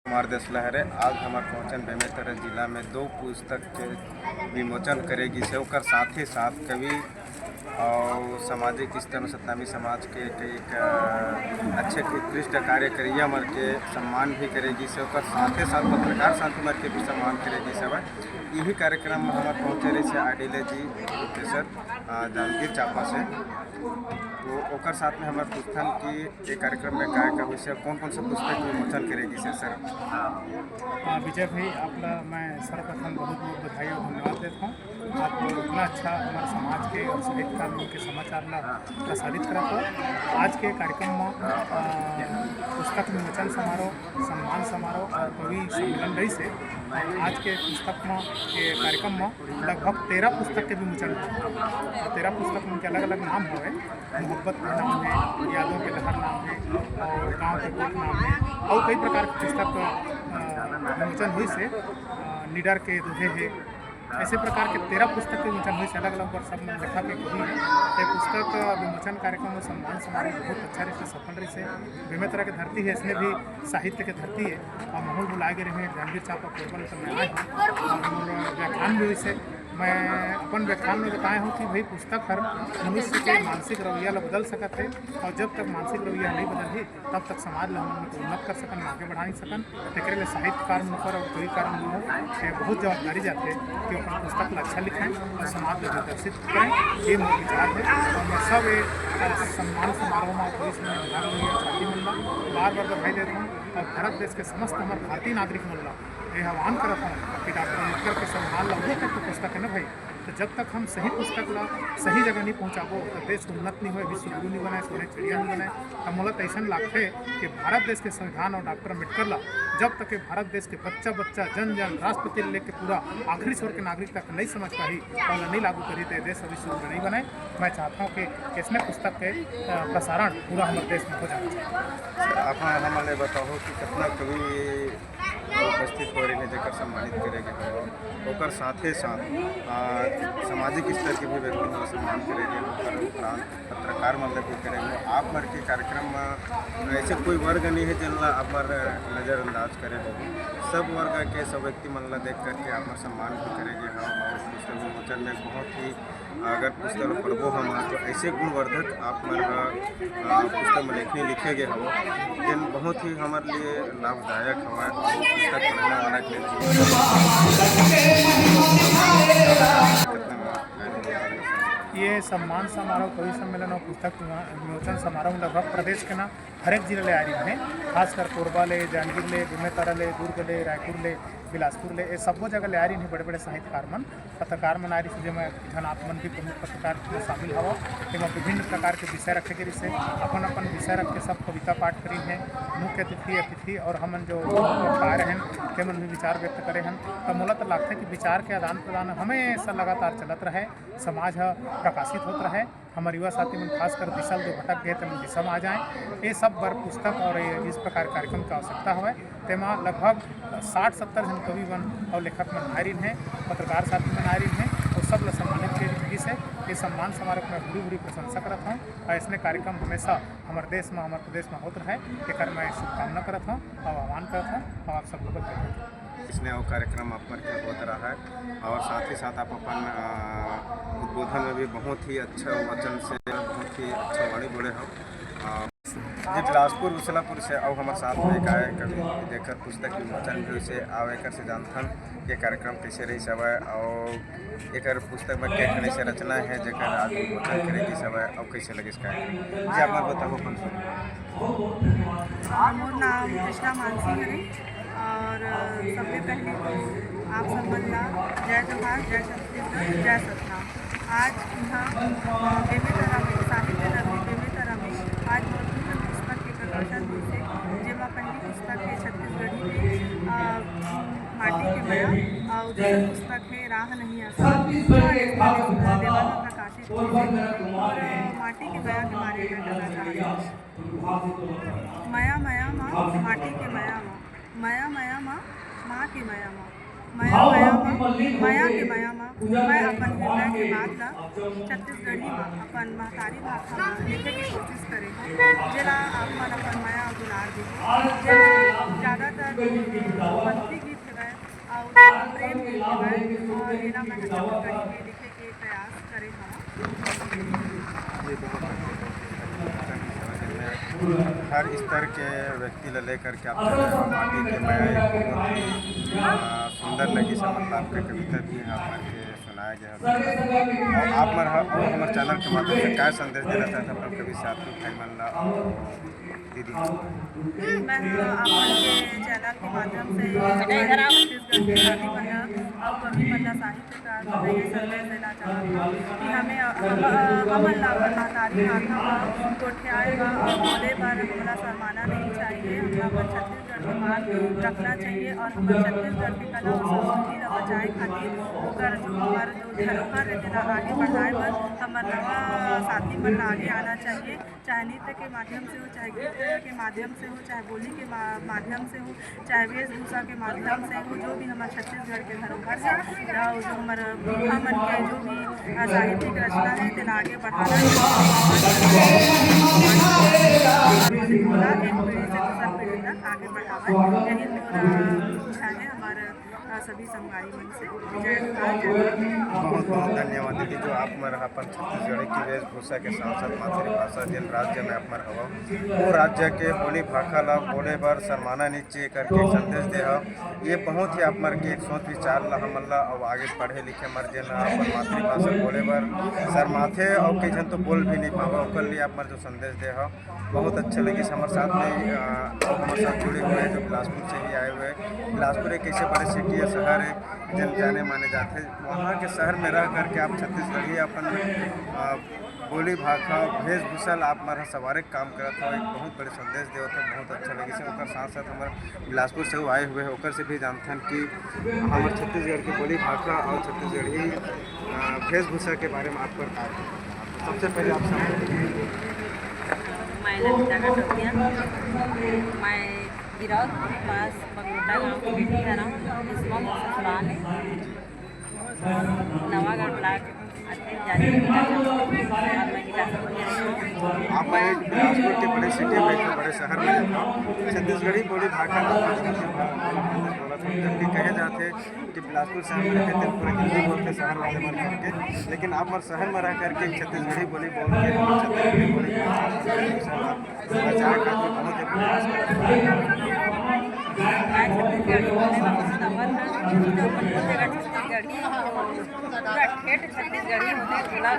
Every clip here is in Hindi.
कुमार देश लहरे आज हमार पहुँचन बेमेतरा जिला में 2 पुस्तक के विमोचन करेगी से ओकर साथ ही साथ कवि और सामाजिक स्तर में सतनामी समाज के एक अच्छे उत्कृष्ट कार्य करिए मर के सम्मान भी करेगी से ओकर साथ ही साथ पत्रकार साथी मर के भी सम्मान करेगी सब यही कार्यक्रम में हमारे पहुँचे रही से आडिले जी प्रोफेसर जांजगीर चांपा से तो ओकर साथ में हमारे पुस्तक की ये कार्यक्रम में काय का विषय कौन कौन सा पुस्तक विमोचन करेगी से सर। विजय भाई आपला मैं सर्वप्रथम बहुत बहुत बधाई और धन्यवाद देता हूँ। आप इतना अच्छा हमारे समाज के और साहित्यकार के समाचार ला प्रसारित करत हो। आज के कार्यक्रम में पुस्तक विमोचन समारोह सम्मान समारोह और कवि सम्मेलन रही से आज के पुस्तक में के कार्यक्रम में लगभग 13 पुस्तक के विमोचन 13 पुस्तक में अलग अलग नाम हुए मोहब्बत का नाम है, यादों के लहर नाम है और गाँव के कोट नाम है और कई प्रकार के पुस्तक विमोचन हुई से निडर के दुहे है ऐसे प्रकार के 13 पुस्तक के विमोचन हुई से अलग अलग वर्ष में लेखक के कवि है पुस्तक विमोचन कार्यक्रम में सम्मान समारोह बहुत अच्छा रही से सफल रही से बेमेतरा की धरती है इसमें भी साहित्य की धरती है और माहौल बुलाए गए हैं जांजगीर चांपा कोरबा में मैं आए हूँ व्याख्यान भी हुई से मैं अपन व्याख्यान में बताया हूँ कि भाई पुस्तक हर मनुष्य के मानसिक रवैया ला बदल सकते हैं और जब तक मानसिक रवैया नहीं बदल तब तक समाज ला हम उन्नत कर सकन आगे बढ़ा नहीं सकन एक साहित्यकार मुकर और कविकार हो बहुत जवाबदारी जाते हैं कि अपन पुस्तक ला अच्छा लिखें और समाज को विकसित करें ये मेरा विचार है और मैं सब सम्मान समारोह में पुलिस में भाग लिया छाती मिलना बार बार बधाई देता हूँ और भारत देश के समस्त हमारे भारतीय नागरिक मिलना ये आह्वान करता हूँ कि डॉक्टर अम्बेडकर के संविधान लागू तक तो पुस्तक है ना भाई तो जब तक हम सही पुस्तक ला सही जगह नहीं पहुँचाबो तो देश उन्नत नहीं हुए विश्व गुरु नहीं बनाए सोने चिड़िया नहीं बनाए तो मोला ऐसा लगते कि भारत देश के संविधान और डॉक्टर अम्बेडकर ला जब तक भारत देश के बच्चा बच्चा जन जन राष्ट्रपति लेके पूरा आखिरी स्वर के नागरिक तक नहीं समझ पाई और नहीं लागू करी तो देश विश्व गुरु नहीं बनाए। मैं चाहता हूँ कि इसमें पुस्तक के प्रसारण पूरा हमारे देश में हो जाना चाहिए। आप हमारे बताओ कि कितना कवि उपस्थित हो रही है जगह सम्मानित करेंगे और साथ ही साथ सामाजिक स्तर के भी व्यक्ति को सम्मान करेंगे उपरांत पत्रकार मतलब भी करेंगे आप मर के कार्यक्रम में ऐसे कोई वर्ग नहीं है जिनला आप नज़रअंदाज करे हो सब वर्ग के सब व्यक्ति मन ला देख करके आप सम्मान भी करेंगे और पुस्तक विमोचन में बहुत ही अगर पुस्तक पढ़बो हम तो ऐसे गुणवर्धक आप पुस्तक में लेखनी लिखेगे हो जिन बहुत ही हमारे लिए लाभदायक हमारे पुस्तक पढ़ने वाला के ये सम्मान समारोह कवि सम्मेलन और पुस्तक विमोचन समारोह लगभग प्रदेश के ना हर एक जिले ले आ रही हैं खासकर कोरबा ले जांजगीर ले बेमेतरा ले दुर्ग ले रायपुर ले बिलासपुर ले ये सब जगह ले आ रही हैं बड़े बड़े साहित्यकार मन पत्रकार मन आ रही जिसमें जन आप मन भी प्रमुख पत्रकार में शामिल हवा एवं विभिन्न प्रकार के विषय रखे गए से अपन अपन विषय रख के सब कविता पाठ करी हैं मुख्य अतिथि और हमन जो कार्य हैं के मन भी विचार व्यक्त करे हैं तो मोला तो लगता है कि विचार के आदान प्रदान हमेशा लगातार चलत रहे समाज प्रकाशित होता रहे हमारे युवा साथी में खासकर दिशा जो भटक गए तो दिशा में आ जाएँ ये सब वर्ग पुस्तक और इस प्रकार कार्यक्रम की आवश्यकता है तेमा लगभग 60-70 जन कवि मन और लेखक मन आयरीन हैं पत्रकार साथी मन आयरीन हैं और सब ला सम्मानित किए जिंदगी से ये सम्मान समारोह में बुरी बुरी प्रशंसा करता हूँ और इसने कार्यक्रम हमेशा हमारे देश में हमारे प्रदेश में होता है एक मैं शुभकामना करता हूँ और आह्वान करता हूँ और आप सब लोग इसमें वो कार्यक्रम आप पर होता रहा है और साथ ही साथ आप अपन उद्बोधन में भी बहुत ही अच्छा वचन से बहुत ही अच्छा वाणी बोले हो जी बिलासपुर उछलापुर से और हमारे साथ में गाय कभी देखकर पुस्तक विमोचन भी से आव एक से जानथन ये कार्यक्रम कैसे रही सब और एक पुस्तक में क्या से रचना है जगह आज विमोचन करेगी सब और कैसे लगे इसका जी आप बताओ अपन मोर नाम कृष्णा मानसी है और सबसे पहले तो आप सबला जय जोहार जय छत्तीसगढ़ जय सतनाम। आज यहाँ बेमेतरा में साहित्य नगरी बेमेतरा में आज महत्वपूर्ण पुस्तक के प्रकाशन हुई से जेमा पहली पुस्तक है छत्तीसगढ़ी में माटी के मया और दूसरी पुस्तक है राह नहीं आसान देवा में प्रकाशित हुई और माटी के मया के बारे में कहना चाहती मया मया माँ माटी के मया माँ मया मया माँ माँ की मया माँ माया के माया में मैं अपन हृदय के बात ला छत्तीसगढ़ी में अपन महतारी भाषा में लिखे की कोशिश करे जेला आप मन अपन माया दुलार दी ज़्यादातर भक्ति गीत है और प्रेम गीत है और जेला मैं छत्तीसगढ़ी में लिखे के प्रयास करे हर स्तर के व्यक्ति ले लेकर के आप माटी के मैं एक बहुत ही सुंदर लगी समझ आपके कविता भी हमारे के सुनाया गया और आप हमारे चैनल के माध्यम से क्या संदेश देना चाहते हैं अपने कवि साथी भाई मल्ला दीदी? मैं अपन के चैनल के माध्यम से छत्तीसगढ़ के साथी बना और कवि मल्ला साहित्यकार को ये संदेश देना चाहता हूँ कि हमें अमन लाकर महतारी भाषा में कोठे आएगा और बोले बार हमारा शर्माना नहीं चाहिए। हमें अपन छत्तीसगढ़ के मान रखना चाहिए और हमारे छत्तीसगढ़ की कला और संस्कृति ला बचाए खातिर ओकर जो हमारा जो धरोहर है तेना आगे बढ़ाए बर हमारे नवा साथी मन आगे आना चाहिए, चाहे नृत्य के माध्यम से हो, चाहे गीत के माध्यम से हो, चाहे बोली के माध्यम से हो, चाहे वेशभूषा के माध्यम से हो, जो भी हमारे छत्तीसगढ़ के धरोहर है जो हमारे बुढ़ा मन के जो भी साहित्यिक रचना है तेना आगे बढ़ाना एक पीढ़ी से दूसरा पीढ़ी तक आगे बढ़ावा यही इच्छा है हमारे सभी समगाई मन से। बहुत बहुत धन्यवाद दीदी जो आप मर अपन छत्तीसगढ़ की वेशभूषा के साथ साथ मातृभाषा जिन राज्य में आप मर हवा वो राज्य के बोली भाषा ला बोले बर शर्माना नीचे करके संदेश दे ये बहुत ही आप मर के एक सोच विचार ला हमला और आगे पढ़े लिखे मर जेना अपन मातृभाषा बोले बर शर्माथे और कई जन तो बोल भी नहीं पावा ओकर लिए आप मर जो संदेश दे बहुत अच्छा लगी। हमारे साथ में हमारे साथ जुड़े हुए हैं जो बिलासपुर से ही आए हुए हैं। बिलासपुर एक ऐसे बड़े सिटी है शहर है जन जाने माने जाते वहाँ के शहर में रह करके आप छत्तीसगढ़ी अपन बोली भाषा वेशभूषा आप हमारा सवारे काम करत हो एक बहुत बड़े संदेश देवत हो बहुत अच्छा लगे से ओकर साथ साथ हमारे बिलासपुर से वो आए हुए हैं ओकर से भी जानते हैं कि हमारे छत्तीसगढ़ की बोली भाषा और छत्तीसगढ़ी वेशभूषा के बारे में आपको सबसे पहले आप मैं ललिता कटोरिया मैं गिरौद पास बगलोटा गाँव की बेटी है ना इसमें ससुराल है नवागढ़ ब्लॉक जाने आप एक बिलासपुर के बड़े सिटी में एक बड़े शहर में छत्तीसगढ़ी बोली भाषा जबकि कहे जाते कि बिलासपुर शहर में रहते पूरे हिंदी बोलते शहर वाले बन करके लेकिन आप हर शहर में रह करके छत्तीसगढ़ी बोली बोल के छत्तीसगढ़ी बोली बचाए खातिर बहुत ही प्रयास करते छत्तीसगढ़ी होते थोड़ा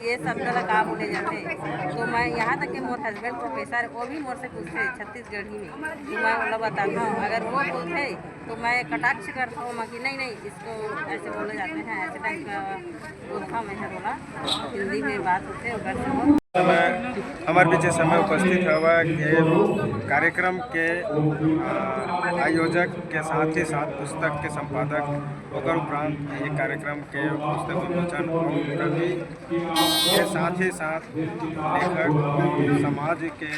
ये सब तरह का बोले जाते तो मैं यहाँ तक कि मोर हस्बैंड प्रोफेसर है वो भी मोर से पूछते छत्तीसगढ़ी में तो मैं मतलब बताता हूँ अगर वो पूछे तो मैं कटाक्ष करता हूँ कि नहीं इसको ऐसे बोले जाते हैं ऐसे टाइप का बोलता हूँ मैं बोला हिंदी में बात होते हैं हमारे पीछे समय उपस्थित हुआ कि कार्यक्रम के आयोजक के साथ ही साथ पुस्तक के संपादक ओकर उपरांत ये कार्यक्रम के पुस्तक विमोचन और कवि के साथ ही साथ लेखक समाज के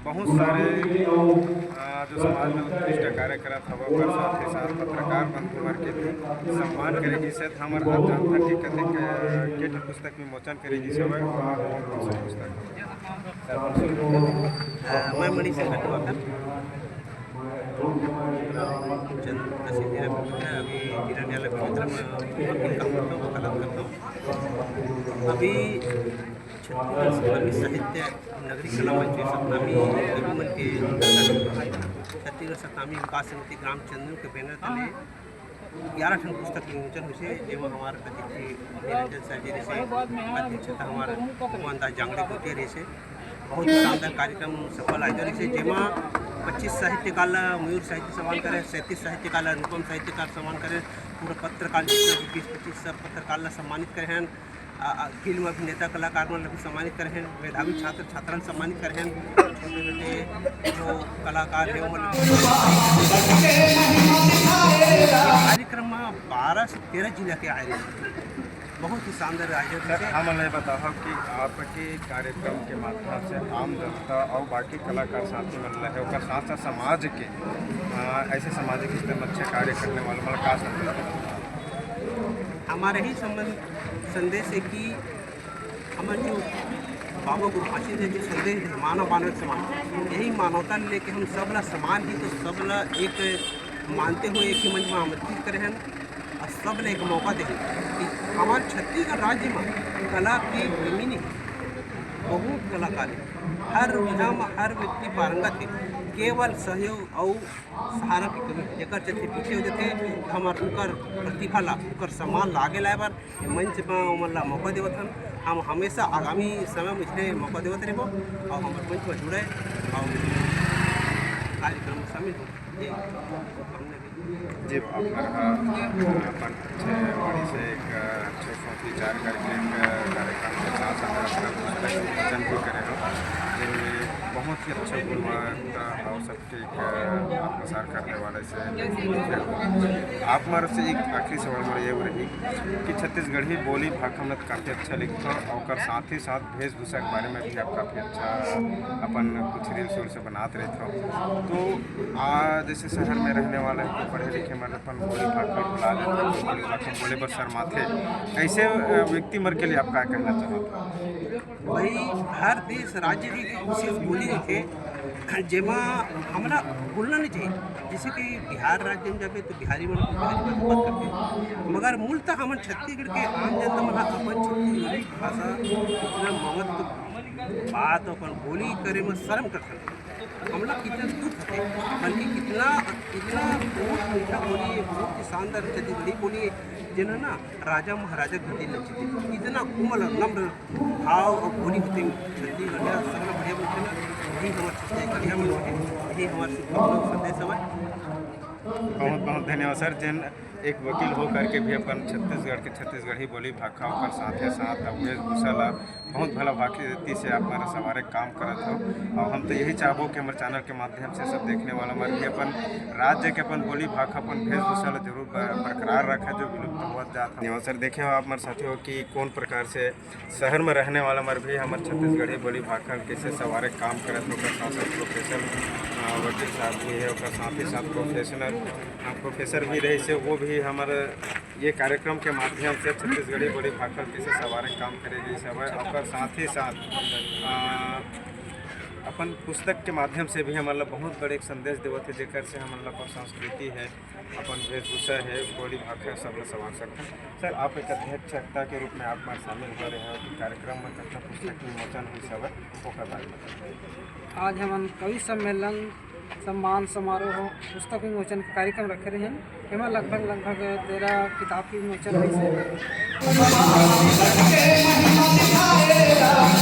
बहुत सारे जो समाज में उत्कृष्ट कार्य करत हवा ओकर साथ ही साथ पत्रकार बंधु वर्ग के भी सम्मान करेगी से हमारे आप जानता कि कतेक के पुस्तक विमोचन करेगी से मैं मणि से खटवाकर चंद प्रसिद्धि अभी किरणयाला पवित्र में वकील काम करता हूँ वकालत करता हूँ अभी छत्तीसगढ़ सतनामी साहित्य नगरी कला मंच सतनामी मन के छत्तीसगढ़ सतनामी विकास समिति ग्राम चंदू के बैनर तले 11 ठन पुस्तक विमोचन हुए जेमा हमारे अतिथि निरंजन सर जी रहे अध्यक्षता हमारे मोहनदास जांगड़े गोटिया रहे बहुत शानदार कार्यक्रम सफल आयोजन रहे जेमा 25 साहित्यकार मयूर साहित्य सम्मान करें 37 साहित्यकार अनुपम साहित्यकार सम्मान करें पूरा पत्रकार 20-25 पत्रकार सम्मानित करें हैं फिल्म अभिनेता कलाकार मन भी सम्मानित करें हैं मेधावी छात्र छात्रान सम्मानित करें हैं छोटे छोटे जो कलाकार है कार्यक्रम में 12 से 13 जिला के आए बहुत ही शानदार आयोजन सर है। हम ये बताओ कि आपके कार्यक्रम के माध्यम से आम जनता और बाकी कलाकार साथी मिल रहे हैं साथ साथ समाज के ऐसे सामाजिक स्तर में अच्छे कार्य करने वाले मतलब का संदेश हमारे ही संदेश है कि हमारे जो बाबा गुरु आशीष है जो संदेश है मानव मानव समान, यही मानवता लेके हम सबला समान ही तो सबला एक मानते हुए एक ही मंच में आमंत्रित करे हैं और सबले एक मौका दे कि हमारे छत्तीसगढ़ राज्य में कला की कमी नहीं, बहुत कलाकार है, हर विधा में हर व्यक्ति पारंगत है, केवल सहयोग और सहारा की कमी एक चलते पीछे हो जाते हमार उनकर प्रतिभा ला उनकर सम्मान लागे लाए बार मंच में उमन ला मौका देवत हन। हम हमेशा आगामी समय में इसलिए मौका देवत रहो और हमारे मंच में जुड़े और कार्यक्रम में शामिल हो ये हमने भी जी अपन बड़ी से एक अच्छे सोच विचार करके एक कार्यक्रम के साथ वचन भी करे हो बहुत ही अच्छे गुणवत्ता और सबके प्रसार करने वाले से आप हमारे से एक आखिरी सवाल मेरा ये रही कि छत्तीसगढ़ी बोली भाषा में काफ़ी अच्छा लिखता और साथ ही साथ वेशभूषा के बारे में भी आप काफ़ी अच्छा अपन कुछ रील्स वील्स बनाते रहते हो तो जैसे शहर में रहने वाले हैं पढ़े लिखे में अपन बोली भाषा बुला लेते हैं बोली भाषा बोले पर शर्माते ऐसे व्यक्ति मर के लिए आप क्या कहना चाहते हो? भाई हर देश राज्य की विशेष बोली थे जेमा हमारा बोलना नहीं चाहिए, जैसे कि बिहार राज्य में जाए तो बिहारी मन बिहारी में बात करते हैं, मगर मूलतः हमारे छत्तीसगढ़ के आम जनता मन अपन छत्तीसगढ़ी भाषा इतना महत्व बात अपन बोली करे में शर्म करते हैं। हम लोग कितना दुख है बल्कि कितना इतना बहुत मीठा बोली है, बहुत ही शानदार छत्तीसगढ़ी बोली है जिन्हें ना राजा महाराजा भी दिल लगती थी, इतना कोमल और नम्र भाव और बोली होती छत्तीसगढ़ सबसे बढ़िया बोलते ना यही हमारे छत्तीसगढ़िया में यही हमारे शुभकामना संदेश है। बहुत बहुत धन्यवाद सर जिन एक वकील हो करके भी अपन छत्तीसगढ़ के छत्तीसगढ़ी बोली भाखा होकर साथ ही साथ वेशभूषा ला बहुत भला भाकी से आप हमारे सवारे काम करत हो और हम तो यही चाहबो कि हमारे चैनल के माध्यम से सब देखने वाला हमारे भी अपन राज्य के अपन बोली भाखा अपन वेशभूषा ला जरूर बरकरार रखा जो विलुप्त हुआ जाता है। सर देखे हो आप हमारे साथी हो कि कौन प्रकार से शहर में रहने वाला हमारे भी हमारे छत्तीसगढ़ी बोली भाखा कैसे सवारे काम करत होकर साथ साथ प्रोफेसर वकील साहब भी है और साथ ही साथ प्रोफेसर भी रहे से वो भी हमारे ये कार्यक्रम के माध्यम से छत्तीसगढ़ी बोली भाखा कैसे सवारे काम करेगी सब है और साथ ही साथ अपन पुस्तक के माध्यम से भी हमारा बहुत बड़े एक संदेश देवत है जेकर से हमारा अपन संस्कृति है अपन वेशभूषा है बोली भाषा सब सवार सकते हैं। सर आप एक अध्यक्षता के रूप में आप हमारे शामिल हो रहे हैं कि कार्यक्रम में कथा पुस्तक विमोचन हुई सब है आज हम कवि सम्मेलन सम्मान समारोह पुस्तक विमोचन का कार्यक्रम रखे रहे हैं। एमा लगभग 13 किताब की विमोचन हुई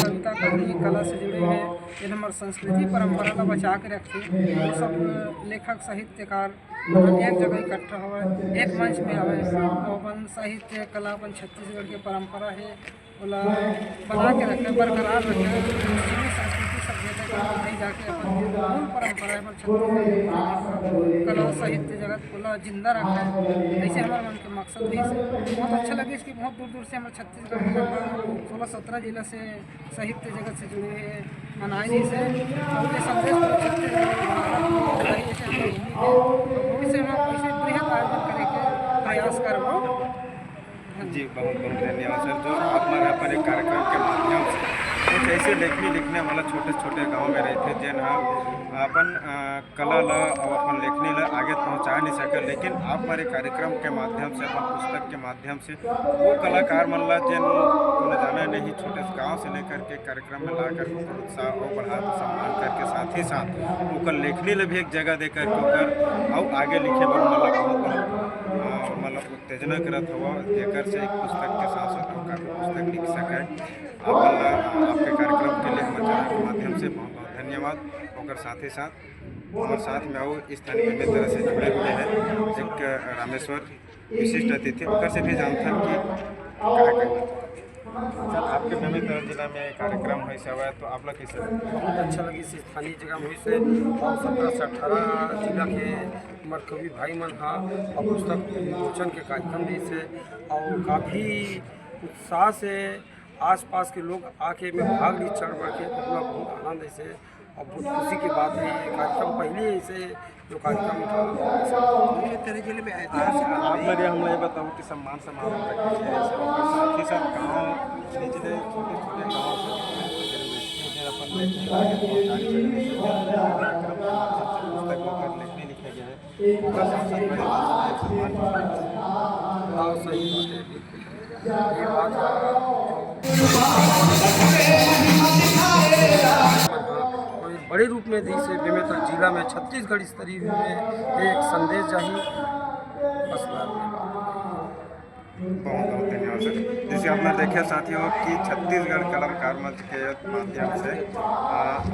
कविता कहानी कला से जुड़े हैं जिन हमारे संस्कृति परंपरा का बचा के रखे वो सब लेखक साहित्यकार एक जगह इकट्ठा हुआ एक मंच में आवे अपन साहित्य कला अपन छत्तीसगढ़ की परंपरा है बोला बना के रखे बरकरार रखे संस्कृति सभ्यता नहीं जाके अपन मूल परंपरा है छत्तीसगढ़ कला साहित्य जगत बोला जिंदा रखा है। ऐसे हमारे मन के मकसद भी से बहुत अच्छा लगे इसकी बहुत दूर दूर से हमारे छत्तीसगढ़ में लगभग 16-17 जिला से साहित्य जगत से जुड़े हैं मनाए जैसे और ये संदेश भविष्य में ऐसे बृहद आयोजन करे के प्रयास करबो। जी बहुत बहुत धन्यवाद सर जो आप हमारे पर एक कार्यक्रम के माध्यम से कुछ ऐसे लिखने वाला छोटे छोटे गांव में रहते जिन अपन कला ला और अपन लेखनी ला आगे पहुंचा नहीं सके लेकिन आप हमारे कार्यक्रम के माध्यम से अपन पुस्तक के माध्यम से वो कलाकार मन ला जिन उन्हें जाना नहीं छोटे गांव से लेकर के कार्यक्रम में ला कर उत्साह और बढ़ा सम्मान करके साथ ही साथ उनका लेखनी ला भी एक जगह दे करके और आगे लिखे पर मतलब उत्तेजना करत हुआ जेकर से एक पुस्तक के साथ साथ काफ़ी पुस्तक लिख सके आपके कार्यक्रम के लिए हमारे चैनल के माध्यम से बहुत बहुत धन्यवाद और साथ ही साथ हमारे साथ में और स्थानीय में तरह से जुड़े हुए हैं एक रामेश्वर विशिष्ट अतिथि और से भी जानता कि सर आपके बेमेतरा जिला में कार्यक्रम हुई सब है तो आप लोग कैसे बहुत अच्छा लगी इस स्थानीय जगह में से और 17 से 18 जिला के हमारे कवि भाई मन हाँ और पुस्तक विमोचन के कार्यक्रम भी से और काफ़ी उत्साह से आसपास के लोग आके में भाग ली चढ़ बढ़ के, तो अपना बहुत आनंद ऐसे और बहुत खुशी की बात है। ये कार्यक्रम पहले ऐसे जो कार्यक्रम था तेरे जिले में ऐतिहासिक आप मेरे हम ये बताऊँ कि सम्मान समारोह रखे गए हैं, और साथ ही साथ गाँव निचले छोटे छोटे गाँव से अपन पुस्तकों पर लिखने लिखे गए हैं, और साथ साथ बड़े हाँ, सही बात है, बिल्कुल ये बात कोई बड़े रूप में दी से बेमेतरा जिला में छत्तीसगढ़ स्तरीय में एक संदेश जाही बस बहुत बहुत धन्यवाद सर। जैसे आपने देखे साथियों कि छत्तीसगढ़ कलाकार मंच के माध्यम से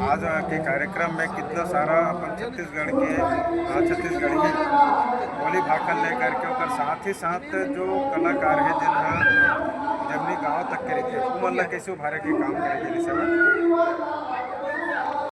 आज के कार्यक्रम में कितना सारा अपन छत्तीसगढ़ी बोली भाखल लेकर के और साथ ही साथ जो कलाकार है जिन्हें जमनी गाँव तक के रहते हैं, वो मतलब कैसे उभारे के काम करे जैसे